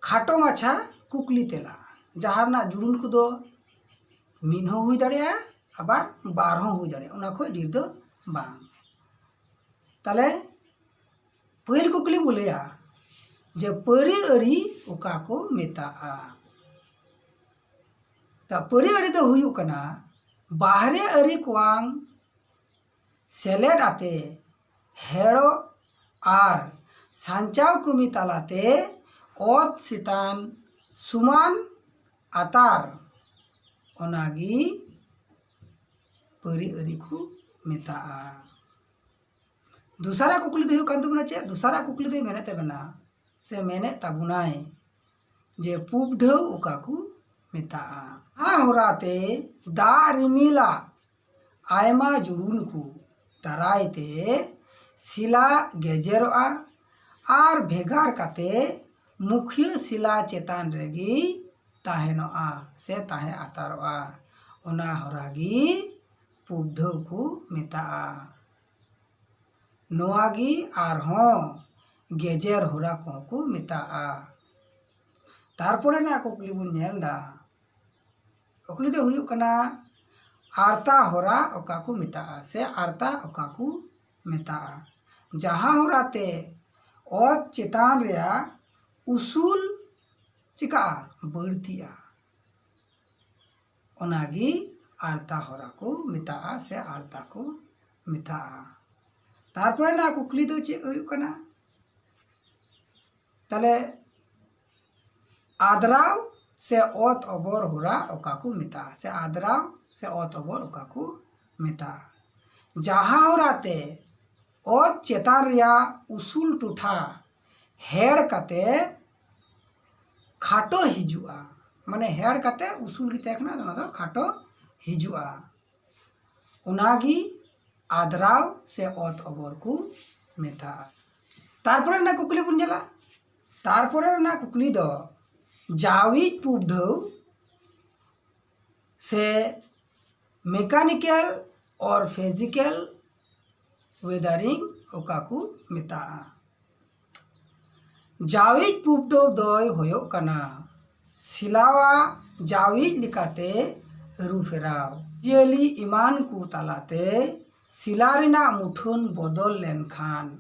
खाटो माछा कुकली तेला जहाँ जुड़ून को दो मीन हो हुई दाड़ेया आबार बार हो हुई दाड़ेया उना खोय ढेर दो बांग। ताले पहिल कुकली बोलेया जे पड़ी अड़ी ओका को मेताआ। ता पड़ी अड़ी दो हुयुग कना बाहरे अड़ी कोआंग सेलेद आते हेड़ो आर सांचाव कमी तालाते ओत सितान सुमान आतार ओनागी पड़ी अड़ी को मेताआ। दूसरा कुकली दो हुयुग कान तबुना चे दूसरा कुकली दो मेने तबना से मेने तबुनाय जे पूब ढेउ ओका को मेताआ। हाँ होराते दा रिमिला आयमा जुड़ून को दारायते सिला गेजेरोआ आर भेगार काते मुखिया सिला चेतान रेगी ताहेनोआ से ताहे आतारोआ ओना होरागी पूब ढेउ को मेताआ। नोआगी आरहों गेजेर होरा को मेताआ। तारपरे ना कुकली बुन नेलदा कुकली दो हुयुग कना आरता होरा ओका को मेताआ से आरता ओका को मेताआ। जहाँ होराते ओत चेतान रेया उसूल चिका बढ़तिया ओनागी आरता होरा को मेताआ से आरता को मेताआ। तारपरे ना कुकली दो चे हुयुग कना ताले आदराव से ओत अबोर होरा ओका को मेताआ से आदराव से ओत अबोर ओका को मेताआ। जहाँ होराते ओत चेतान रिया उसूल टूठा हेड़ काते खाटो हिजुआ माने हेड़ काते उसूल की तेखना दोना दो खाटो हिजुआ ओनागी आदराव से ओत अबोर को मेताआ। तारपरे ना कुकली बुन जला तारपरे ना कुकली दो जाविज पूब ढेउ से मेकानिकल और फिजिकल वेदरिंग ओका को मेताआ। जाविज पूब ढेउ दोय होयोग कना सिलावा जाविज लिकाते रुफेराव जियली इमान को तालाते सिला रेना मुठन बदल लेनखान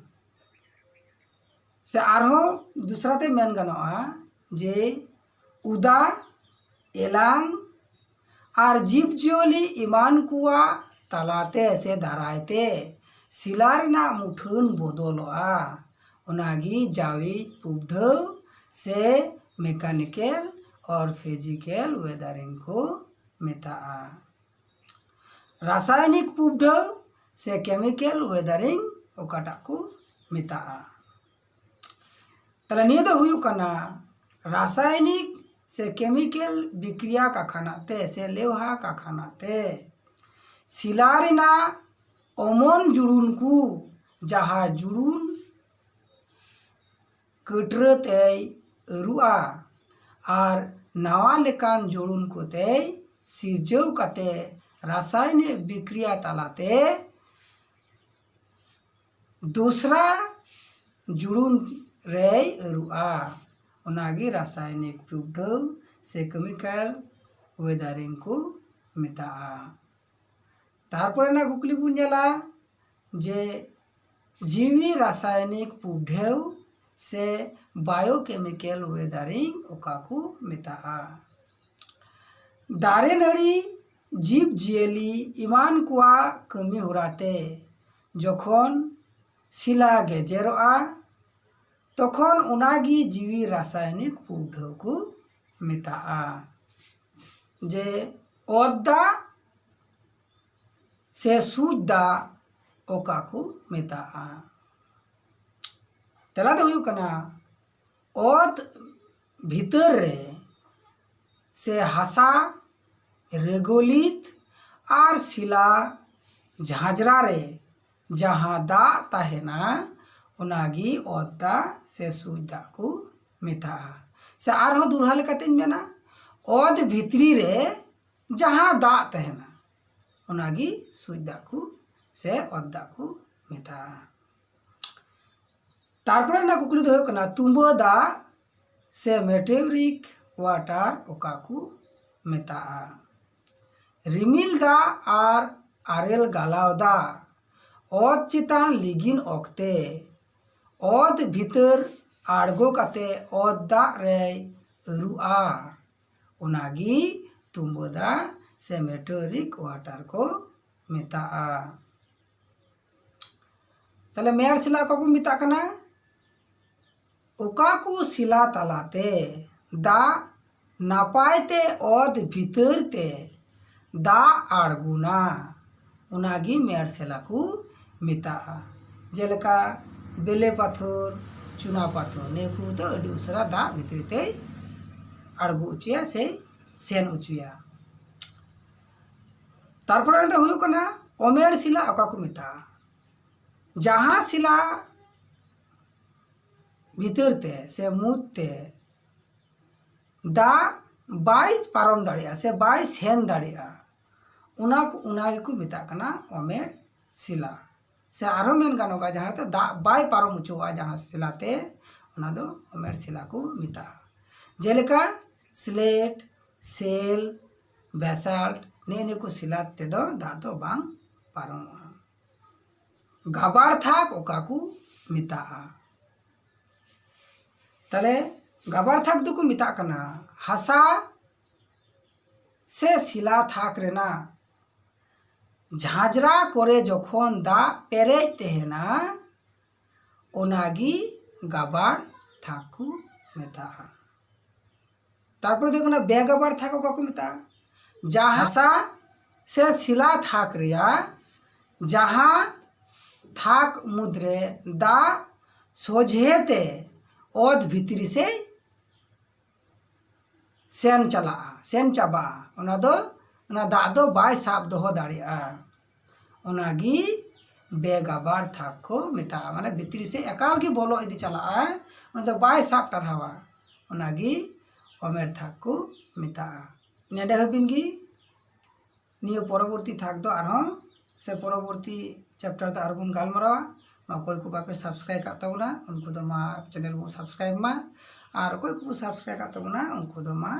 से आरहो दूसरा ते मेन गनोआ जे उदा एलांग आर जीव जियली इमान कुआ तालाते से दारायते सिला रेना मुठन बदलोआ ओनागी जाविज पूब ढेउ से मेकानिकल और फिजिकल वेदरिंग को मेताआ। रासायनिक पूब ढेउ से केमिकल वेदरिंग ओकाटा को मेताआ। तला निया दो हुयुग कना रासायनिक से केमिकल बिक्रिया का खानाते से लेवहा का खानाते सिला रेना ओमन जुड़ून को जहाँ जुड़ून कटरते रुआ आर नावा लेकान जुड़ून को ते सिरजव काते रासायनिक बिक्रिया तालाते दूसरा जुड़ून रे रुआ ओनागी रासायनिक पूब ढेउ से केमिकल वेदरिंग को मेताआ। तारपरे ना कुकली बुन जला जे जीवी रासायनिक पूब ढेउ से बायोकेमिकल वेदरिंग ओका को मेताआ। दारे नड़ी जीव जियली इमान कुआ कमी होराते जखन सिला गेजेरोआ तखन ओनागी जीवी रासायनिक पूब ढेउ को मेताआ। जे ओद्दा से सुद्दा ओका को मेताआ। तेला दो हुयुग कना ओत भीतर रे से हासा रेगोलित आर सिला झांझरा रे जहाँ दा ताहेना ओनागी ओद्दा से सुद्दा को मेताआ। से आरहों दुरहा लेकातें मेना ओद भितरी रे जहाँ दा तहेना ओनागी सुद्दा को से ओद्दा को मेताआ। तारपरे ना कुकली दो हुयुग कना तुंबा दा से मेटेरिक वाटर ओका को मेताआ। रिमिल दा आर आरेल गालाव दा ओत चितान लिगिन ओक्ते ओत भीतर आड़गो काते ओत दा रे अरुआ उनागी तुम्बो दा से मेटेरिक वाटर को मेताआ। तले मेड़ सिला को मेता कना ओका को सिला तालाते दा नापायते ओद भीतर ते दा आड़गुना उनागी मेड़ सिला को मेताआ। जेलका बेले पाथर चुना पाथर ने को तो अडी उसरा दा भीतर ते आड़गु उचुया से सेन उचुया। तारपरे दो हुयो कना ओमेड़ सिला ओका को मेताआ। जहाँ सिला भीतर ते से मुद ते दा बाई पारम दाड़िया से बाई सेन दाड़िया उना को मेता कना ओमेड़ सिला। से आरो मेन गानोगा जहाँ ते दा बाई पारम उचुआ जहाँ सिलाते उना दो ओमेड़ सिला को मेता। जेलेका स्लेट सेल बेसाल्ट ने को सिलाते दो दा दो बांग पारम गाबाड़ थाक ओका को मेताआ। तले गाबाड़ थाक दो को मेता कना हासा से सिला थाक रेना झांझरा करे जखन दा पेरेज तेहेना ओनागी गाबाड़ थाक को मेताआ। तारपर देखो ना बेगाबाड़ थाक ओका को मेताआ। जहाँ हासा से सिला थाक रिया जहाँ थाक मुद्रे दा सोझेते ओद भीतरी से सेन चला सेन चाबा उना दा दो बाय साब दोहो दाड़िया उनागी बेगाबाड़ थाक को मेताआ। माने भीतरी से एकाल की बोलो इदी चला उना दो बाय साब टरहावा उनागी ओमेड़ थाक को मेताआ। नेडे हबिनगी नियो परवर्ती थाक दो आरहों से परवर्ती चैप्टर दा आरबुन गालमरावा कोई को बापे सब्सक्राइब का तबना उनको दो मा चैनल को सब्सक्राइब मा और कोई को सब्सक्राइब का तबना उनको दो मा